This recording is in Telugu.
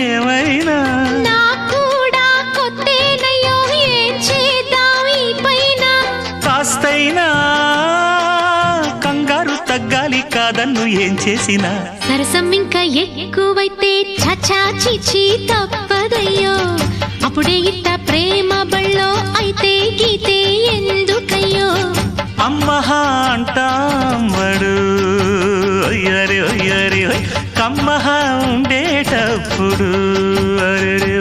ఏమైనా కూడా కొత్తేనయ్యో ఏం చేద్దాం ఈ పైన కాస్తైనా కంగారు తగ్గాలి కాదన్ను ఏం చేసినా సరసం ఇంకా ఎక్కువైతే చచా చిచి తప్పదయ్యో అప్పుడే ఇట్ట ప్రేమ బళ్ళో అయితే గీతే ఎందుకయ్యో అమ్మహా అంటామడు ఒయ్యరి ఒయ్యరి కమ్మహా ఉండేటప్పుడు అరే